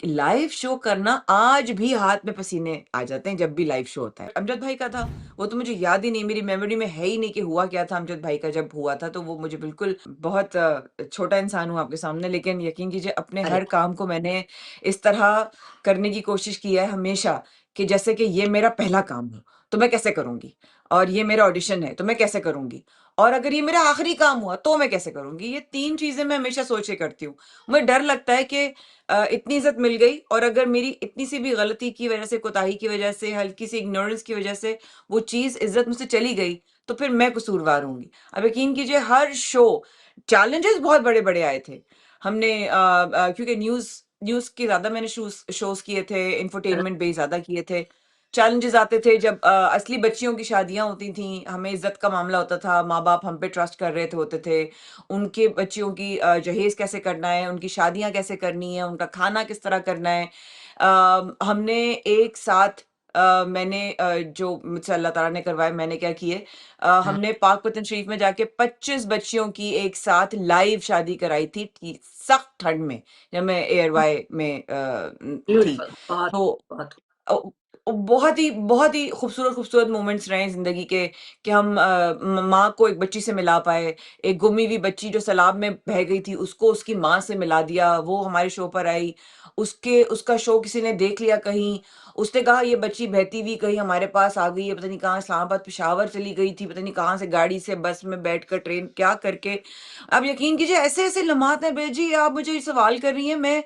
Live show करना आज भी हाथ में पसीने आ जाते हैं जब भी लाइव शो होता है। अमजद भाई का था, वो तो मुझे याद ही नहीं, मेरी मेमोरी में है ही नहीं कि हुआ क्या था अमजद भाई का जब हुआ था, तो वो मुझे बिल्कुल बहुत छोटा इंसान हूँ आपके सामने, लेकिन यकीन कीजिए अपने अरे हर काम को मैंने इस तरह करने की कोशिश की है हमेशा कि जैसे कि ये मेरा पहला काम हो, तो मैं कैसे करूँगी? और ये मेरा ऑडिशन है, तो मैं कैसे करूँगी? और अगर ये मेरा आखिरी काम हुआ, तो मैं कैसे करूँगी? ये 3 चीज़ें मैं हमेशा सोच के करती हूँ। मुझे डर लगता है कि इतनी इज़्ज़त मिल गई और अगर मेरी इतनी सी भी गलती की वजह से, कोताही की वजह से, हल्की सी इग्नोरेंस की वजह से वो चीज़ इज़्ज़त मुझसे चली गई, तो फिर मैं कसूरवार होंगी। अब यकीन कीजिए हर शो चैलेंजेस बहुत बड़े-बड़े आए थे। हमने क्योंकि न्यूज़ न्यूज़ के ज़्यादा मैंने शोज़ किए थे, इंफोटेनमेंट बेस्ड ज़्यादा किए थे। चैलेंजेस आते थे जब असली बच्चियों की शादियाँ होती थीं, हमें इज़्ज़त का मामला होता था, माँ-बाप हम पे ट्रस्ट कर रहे थे होते थे। उनके बच्चियों की जहेज़ कैसे करना है, उनकी शादियाँ कैसे करनी है, उनका खाना किस तरह करना है। हमने एक साथ मैंने जो मुझसे अल्लाह ताला ने करवाए, मैंने क्या किए, हाँ, हमने पाक पतन शरीफ में जाके 25 बच्चियों की एक साथ लाइव शादी कराई थी सख्त ठंड में, जब मैं एयरवाई में थी। ब्यूटीफुल, बहुत तो बहुत अ, बहुत ही खूबसूरत मोमेंट्स रहे हैं ज़िंदगी के कि हम माँ को एक बच्ची से मिला पाए। एक गुमी हुई बच्ची जो सैलाब में बह गई थी, उसको उसकी माँ से मिला दिया, वो हमारे शो पर आई। उसका शो किसी ने देख लिया कहीं, उसने कहा ये बच्ची बहती हुई कहीं हमारे पास आ गई है, पता नहीं कहाँ इस्लामाबाद, पेशावर चली गई थी, पता नहीं कहाँ से गाड़ी से, बस में बैठकर, ट्रेन क्या करके। आप यकीन कीजिए ऐसे-ऐसे लम्हात हैं बेजी, आप मुझे ये सवाल कर रही हैं,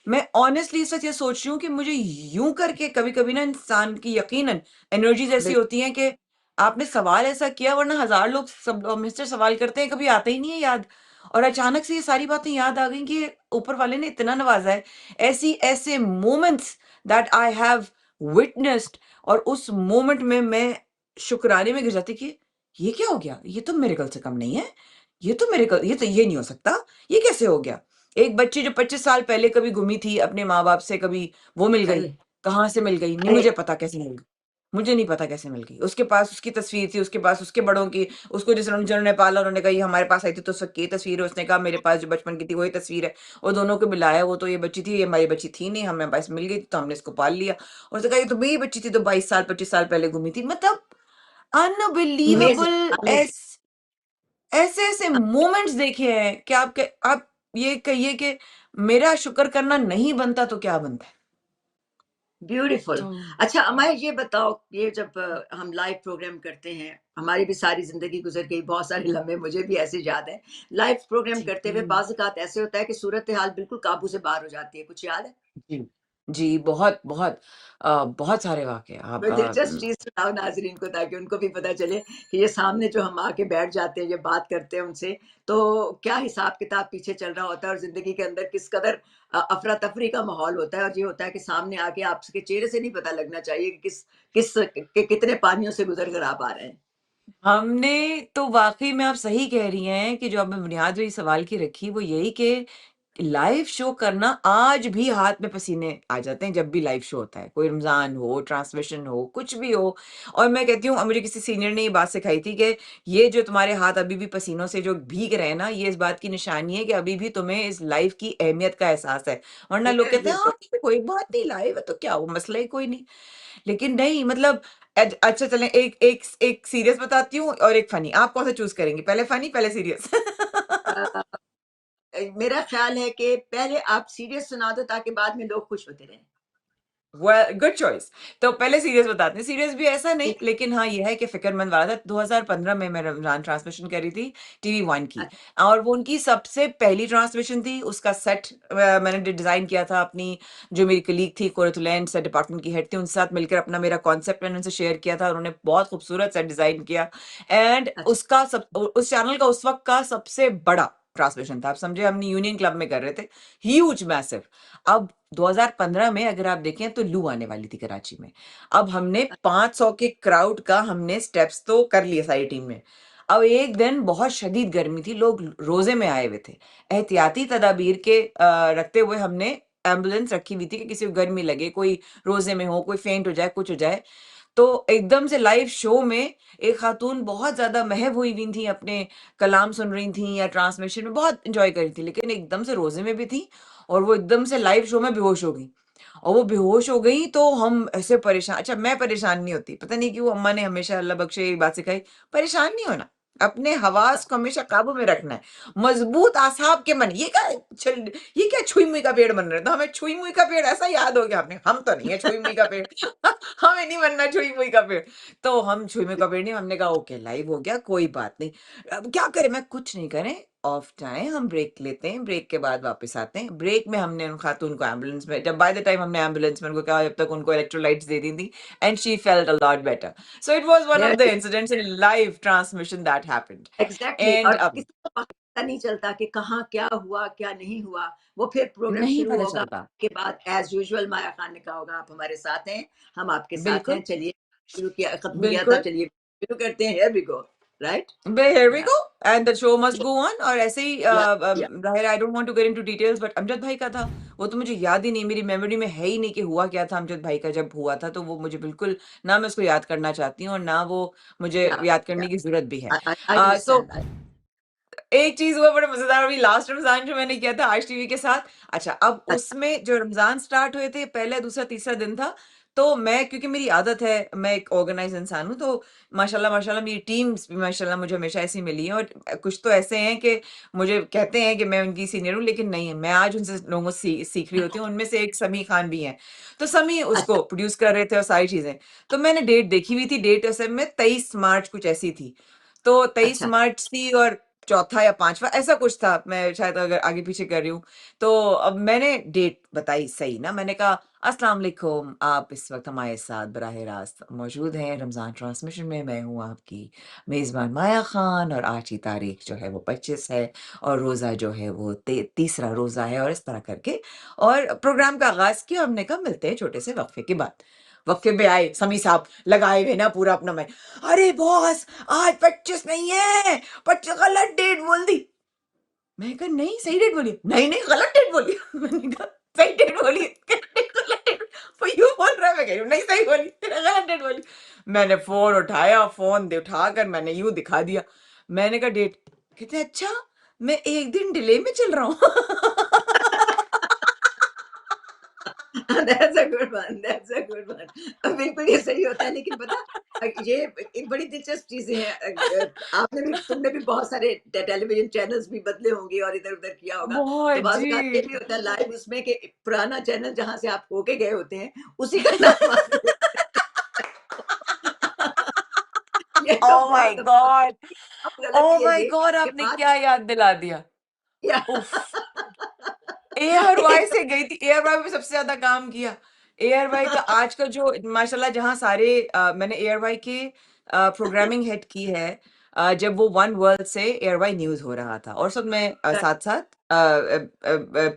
मैं ऑनेस्टली इस वक़्त ये सोच रही हूँ कि मुझे यूँ करके कभी-कभी ना इंसान की यकीनन एनर्जीज़ ऐसी बिल्कुल। होती हैं कि आपने सवाल ऐसा किया, वरना हज़ार लोग सब मिस्टर सवाल करते हैं, कभी आता ही नहीं है याद। और अचानक से ये सारी बातें याद आ गई कि ऊपर वाले ने इतना नवाज़ा है। ऐसी ऐसे moments that I have witnessed, और उस मोमेंट में मैं शुक्राने में गिर जाती कि ये क्या हो गया? ये तो मिरेकल से कम नहीं है। ये नहीं हो सकता। ये कैसे हो गया? एक बच्ची जो 25 साल पहले कभी गुमी थी अपने माँ-बाप से, कभी वो मिल गई। अरे कहाँ से मिल गई? नहीं अरे मुझे पता कैसे मिल गई। मुझे नहीं पता कैसे मिल गई। उसके पास उसकी तस्वीर थी, उसके पास उसके बड़ों की, उसको जिन्होंने पाला उन्होंने कहा ये हमारे पास आई थी तो उस वक़्त की तस्वीर है। उसने कहा मेरे पास जो बचपन की थी वही तस्वीर है। और दोनों को मिलाया, वो तो ये बच्ची थी, ये हमारी बच्ची थी नहीं, हमें पास मिल गई तो हमने इसको पाल लिया। और उसने कहा ये तो मेरी बच्ची थी, तो 22 साल 25 साल पहले गुमी थी। मतलब अनबिलीवेबल। Amazing amazing. ऐसे-ऐसे मोमेंट्स देखे हैं कि आप ये कहिए कि मेरा शुक्र करना नहीं बनता तो क्या बनता है? ब्यूटीफुल। तो अच्छा अमाय, ये बताओ, ये जब हम लाइव प्रोग्राम करते हैं, हमारी भी सारी जिंदगी गुजर गई, बहुत सारे लम्हे मुझे भी ऐसे याद है। लाइव प्रोग्राम जी। करते हुए बाज़ औक़ात ऐसे होता है कि सूरत हाल बिल्कुल काबू से बाहर हो जाती है, कुछ याद है? जी। जी, बहुत सारे वाक़ये आप कोई दिलचस्प चीज़ सुनाओ नाज़रीन को, ताकि उनको भी पता चले कि ये सामने जो हम आके बैठ जाते हैं, ये बात करते हैं उनसे, तो क्या हिसाब-किताब पीछे चल रहा होता है और ज़िंदगी के अंदर किस कदर अफ़रा-तफ़री का माहौल होता है, और ये होता है कि सामने आके आपके चेहरे से नहीं पता लगना चाहिए कि किस कितने पानियों से गुज़र कर आप आ रहे हैं। हमने तो वाक़ई में आप सही कह रही हैं कि जो आपने बुनियाद जो ये सवाल की रखी वो यही कि लाइव शो करना आज भी हाथ में पसीने आ जाते हैं जब भी लाइव शो होता है। कोई रमज़ान हो, ट्रांसमिशन हो, कुछ भी हो। और मैं कहती हूँ मुझे किसी सीनियर ने ये बात सिखाई थी कि ये जो तुम्हारे हाथ अभी भी पसीनों से जो भीग रहे हैं ना, ये इस बात की निशानी है कि अभी भी तुम्हें इस लाइव की अहमियत का एहसास है। वरना लोग कहते हैं, बिल्कुल। "हाँ, कोई बात नहीं, लाइव है तो क्या हुआ, मसला ही कोई नहीं।" लेकिन नहीं, मतलब अच्छा चलें, एक एक एक सीरियस बताती हूँ और एक फ़नी। आप कौन-सा चूज़ करेंगी? पहले फ़नी, पहले सीरियस? अ, मेरा ख़्याल है कि पहले आप सीरियस सुना दो, ताकि बाद में लोग खुश होते रहें। Good choice. तो पहले सीरियस बताते हैं। सीरियस भी ऐसा नहीं, ठीक है। लेकिन हाँ, ये है कि फ़िक्रमंद वाला था। 2015 में मैं रमज़ान ट्रांसमिशन करी थी, टीवी 1 की, और वो उनकी सबसे पहली ट्रांसमिशन थी। उसका सेट मैंने डिज़ाइन किया था अपनी, जो मेरी कलीग थी कोरतुलैंड सेट डिपार्टमेंट की हेड थी, उनके साथ मिलकर अपना मेरा कॉन्सेप्ट मैंने उनसे शेयर किया था। उन्होंने बहुत खूबसूरत सेट डिज़ाइन किया। एंड अच्छा। उस चैनल का उस वक़्त का सबसे बड़ा ट्रांसमिशन था। आप समझे, हमने यूनियन क्लब में कर रहे थे। Huge, massive. अब 2015 में अगर आप देखें तो लू आने वाली थी कराची में। अब हमने 500 के क्राउड का हमने स्टेप्स तो कर लिए सारी टीम में। अब एक दिन बहुत शदीद गर्मी थी, लोग रोज़े में आए हुए थे। एहतियाती तदाबीर के रखते हुए हमने एम्बुलेंस रखी हुई थी कि किसी को गर्मी लगे, कोई रोज़े में हो, कोई फेंट हो जाए, कुछ हो जाए। तो एकदम से लाइव शो में एक खातून बहुत ज़्यादा महव हुई हुई थी, अपने कलाम सुन रही थीं या ट्रांसमिशन में बहुत एन्जॉय कर रही थी, लेकिन एकदम से रोज़े में भी थी और वो एकदम से लाइव शो में बेहोश हो गईं। और वो बेहोश हो गई तो हम ऐसे परेशान। अच्छा, मैं परेशान नहीं होती, पता नहीं क्यों अम्मा ने हमेशा अल्लाह बख्शे ये बात सिखाई, परेशान नहीं होना, अपने हवास को हमेशा काबू में रखना है, मजबूत आसाब के मन। ये क्या छुई मुई का पेड़ बन रहा है, तो हमें छुई मुई का पेड़ ऐसा याद हो गया आपने, हम तो नहीं है छुई मुई का पेड़ हमें नहीं बनना छुई मुई का पेड़। तो हम छुई मुई का पेड़ नहीं, हमने कहा ओके लाइव हो गया कोई बात नहीं, अब क्या करें, मैं कुछ नहीं करें, ऑफ जाएँ, हम ब्रेक लेते हैं, ब्रेक के बाद वापस आते हैं। ब्रेक में हमने उन खातून को एम्बुलेंस में, जब बाय द टाइम हमने एम्बुलेंस में उनको कहा, जब तक उनको इलेक्ट्रोलाइट्स दे दी थी, and she felt a lot better. So it was one of the incidents in live transmission that happened. Exactly. And और अब किसी को पता नहीं चलता कि कहाँ क्या हुआ, क्या नहीं हुआ। वो फिर प्रोग्राम नहीं शुरू पता होगा चलता। के बाद एज़ यूजुअल माया खान ने कहा होगा, आप हमारे साथ हैं, हम आपके साथ हैं, बिल्कुल, चलिए शुरू किया, खत्म किया था, बिल्कुल। चलिए शुरू करते हैं, here we go, right? Here we या, go and the show must go on। और ऐसे ही या, या, ज़ाहिर I don't want to get into details, but Amjad भाई का था, वो तो मुझे याद ही नहीं, मेरी मेमोरी में है ही नहीं कि हुआ क्या था अमजद भाई का जब हुआ था, तो वो मुझे बिल्कुल, ना मैं उसको याद करना चाहती हूँ और ना वो मुझे या, याद या। करने की ज़रूरत भी है। आई सो अंडरस्टैंड। आई एक चीज़ हुआ बड़ा मज़ेदार, अभी लास्ट रमज़ान जो मैंने किया था आज टीवी के साथ। अच्छा, अब अच्छा, उसमें जो रमज़ान स्टार्ट हुए थे, पहला, दूसरा, तीसरा दिन था, तो मैं, क्योंकि मेरी आदत है, मैं एक ऑर्गनाइज़ इंसान हूँ, तो माशाल्लाह माशाल्लाह मेरी टीम्स भी माशाल्लाह मुझे हमेशा ऐसी मिली हैं, और कुछ तो ऐसे हैं कि मुझे कहते हैं कि मैं उनकी सीनियर हूँ, लेकिन नहीं है, मैं आज उनसे लोगों से सीख रही होती हूँ, उनमें से एक समी खान भी हैं। तो समी अच्छा, उसको प्रोड्यूस कर रहे थे और सारी चीज़ें। तो मैंने डेट देखी हुई थी, डेट असल में 23 मार्च कुछ ऐसी थी। तो 23 अच्छा, मार्च थी और चौथा या 5वां ऐसा कुछ था, मैं शायद अगर आगे-पीछे कर रही हूँ। तो अब मैंने डेट बताई सही ना, मैंने कहा अस्सलाम वालेकुम, आप इस वक़्त हमारे साथ बराह रास्त मौजूद हैं रमज़ान ट्रांसमिशन में, मैं हूँ आपकी मेज़बान माया ख़ान, और आज की तारीख़ जो है वो 25 है, और रोज़ा जो है वो ते तीसरा रोज़ा है, और इस तरह करके और प्रोग्राम का आगाज़ किया। हमने कहा मिलते हैं छोटे से वक़्फ़े के बाद। वक़्फ़े पे आए समी साहब, लगाए हुए ना पूरा अपना माइक, "अरे बॉस, आज 25 नहीं है, 25 गलत डेट बोल दी।" मैंने कहा नहीं सही डेट बोलिए। नहीं, नहीं गलत डेट बोली। मैंने कहा सही डेट बोलिए। गलत डेट वो यूँ बोल रहा है, मैं कह रही हूँ नहीं सही बोली, गलत डेट बोली। मैंने फ़ोन उठाया, फ़ोन दे उठाकर मैंने यूँ दिखा दिया। मैंने कहा डेट, कहते अच्छा, मैं 1 दिन डिले में चल रहा हूँ। That's a good one, that's a good one. बिल्कुल ये सही होता है, लेकिन पता ये एक बड़ी दिलचस्प चीज़ें हैं। आपने भी, तुमने भी बहुत सारे टेलीविज़न चैनल्स भी बदले होंगे और इधर-उधर किया होगा। तो बहुत बाज़ जी। औक़ात ये भी होता है लाइव उसमें कि पुराना चैनल जहाँ से आप होके गए होते हैं, उसी का नाम आगे होता है। ये तो ओह माय बहुत अफ़सोस गॉड! है। अब गलती ओह है माय ये गॉड! कि आपने बात क्या याद दिला दिया। या उफ़! एआरवाई ये से गई थी, एआरवाई पे सबसे ज़्यादा काम किया। एआरवाई का आज का जो माशाल्लाह, जहाँ सारे मैंने एआरवाई के प्रोग्रामिंग हेड की है, जब वो वन वर्ल्ड से एआरवाई न्यूज़ हो रहा था, और साथ में साथ-साथ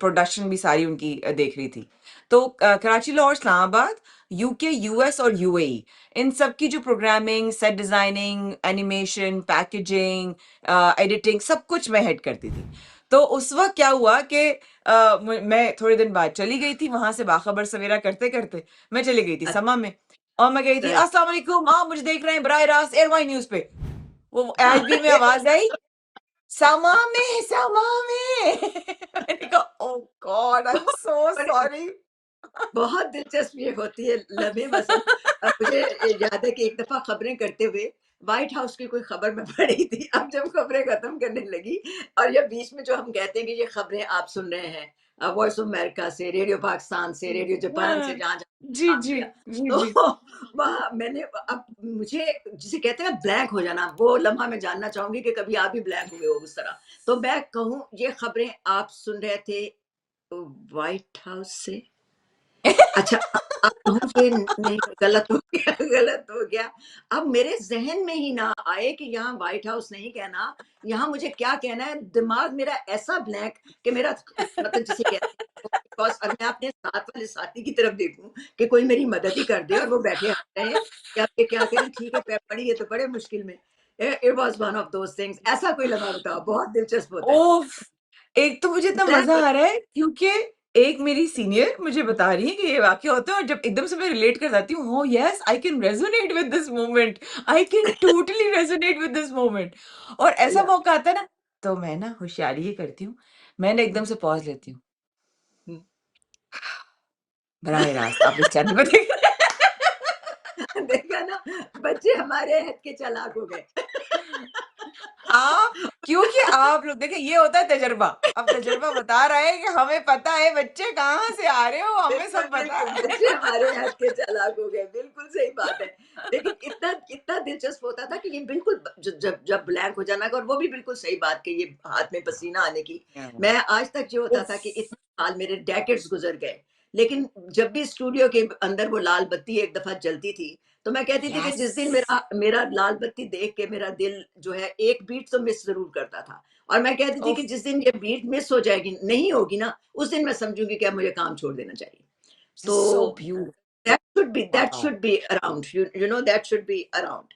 प्रोडक्शन भी सारी उनकी देख रही थी। तो कराची, लाहौर, इस्लामाबाद, यूके, यूएस और यूएई, इन सब की जो programming, set designing, animation, packaging, editing, सब कुछ मैं हेड करती थी। तो उस वक़्त क्या हुआ कि मैं थोड़े दिन बाद चली गई थी वहाँ से, बाखबर सवेरा करते-करते, मैं चली गई थी समा में, और मैं गई थी, राइट। "अस्सलाम वालेकुम, आप मुझे देख रहे हैं बराह रास्त एयरवाई न्यूज़ पे।" वो आईबी में आवाज़ आई, "समा में, समा में।" मैंने कहा, "ओह गॉड! आई एम सो बड़ी सॉरी।" बहुत दिलचस्प ये होती है लम्हे मसन। मुझे याद है कि एक दफ़ा खबरें करते हुए व्हाइट हाउस की कोई खबर मैं पढ़ी थी। अब जब खबरें खत्म करने लगी और ये बीच में जो हम कहते हैं कि ये खबरें आप सुन रहे हैं वॉइस ऑफ अमेरिका से, रेडियो पाकिस्तान से, रेडियो जापान से, हाँ। जहाँ-जहाँ जी, काम जी। किया। जी, तो जी। वहाँ मैंने अब मुझे जिसे कहते हैं ना ब्लैंक हो जाना, वो लम्हा मैं जानना चाहूँगी कि कभी आप भी ब्लैंक हुए हो उस तरह। तो मैं कहूँ ये खबरें आप सुन रहे थे व्हाइट हाउस से? अच्छा, अब कहूँ कि नहीं गलत हो गया, गलत हो गया। अब मेरे ज़हन में ही ना आए कि यहाँ व्हाइट हाउस नहीं कहना, यहाँ मुझे क्या कहना है, दिमाग मेरा ऐसा ब्लैंक कि मेरा मतलब जिसे कहते हैं बिकॉज़ अगर मैं अपने साथ वाले साथी की तरफ देखूँ कि कोई मेरी मदद ही कर दे और वो बैठे हँस रहे हैं कि अब ये क्या करें, ठीक है पढ़िए तो बड़े मुश्किल में। It was one of those things. ऐसा कोई लम्हा बताओ, बहुत दिलचस्प होता है। ओफ! एक तो मुझे इतना ब्लैंक मज़ा हो आ रहा है क्योंकि एक मेरी सीनियर मुझे बता रही है कि ये वाक़या होता है, और जब एकदम से मैं रिलेट कर जाती हूँ, oh yes I can resonate with this moment, I can totally resonate with this moment. और ऐसा या मौका आता है ना, तो मैं ना होशियारी ये करती हूँ, मैं ना हुँ, एकदम से पॉज़ लेती हूँ। हुँ। बराह रास्त आप इस चैनल पे देख रहे देखा ना, बच्चे हमारे हद के चालाक हो गए। हाँ, क्योंकि आप लोग देखिए ये होता है तजुर्बा। अब तजुर्बा बता रहा है कि हमें पता है बच्चे कहाँ से आ रहे हो, हमें बिल्कुल, सब पता बिल्कुल, है। बच्चे हमारे हद के चालाक हो गए, बिल्कुल सही बात है। लेकिन इतना इतना दिलचस्प होता था कि ये बिल्कुल जब जब ब्लैंक हो जाना और वो भी बिल्कुल सही बात कि ये हाथ में पसीना आने की। Yeah. मैं आज तक ये होता उफ़! था कि इतने साल मेरे डेकेड्स गुज़र गए, लेकिन जब भी स्टूडियो के अंदर वो लाल बत्ती एक दफ़ा जलती थी, तो मैं कहती थी कि जिस दिन यस! मेरा मेरा लाल बत्ती देख के मेरा दिल जो है एक बीट तो मिस ज़रूर करता था। और मैं कहती थी कि उफ़! जिस दिन ये बीट मिस हो जाएगी, नहीं होगी ना, उस दिन मैं समझूँगी कि अब मुझे काम छोड़ देना चाहिए। This is so So beautiful. that should be wow! around. You know that should be around.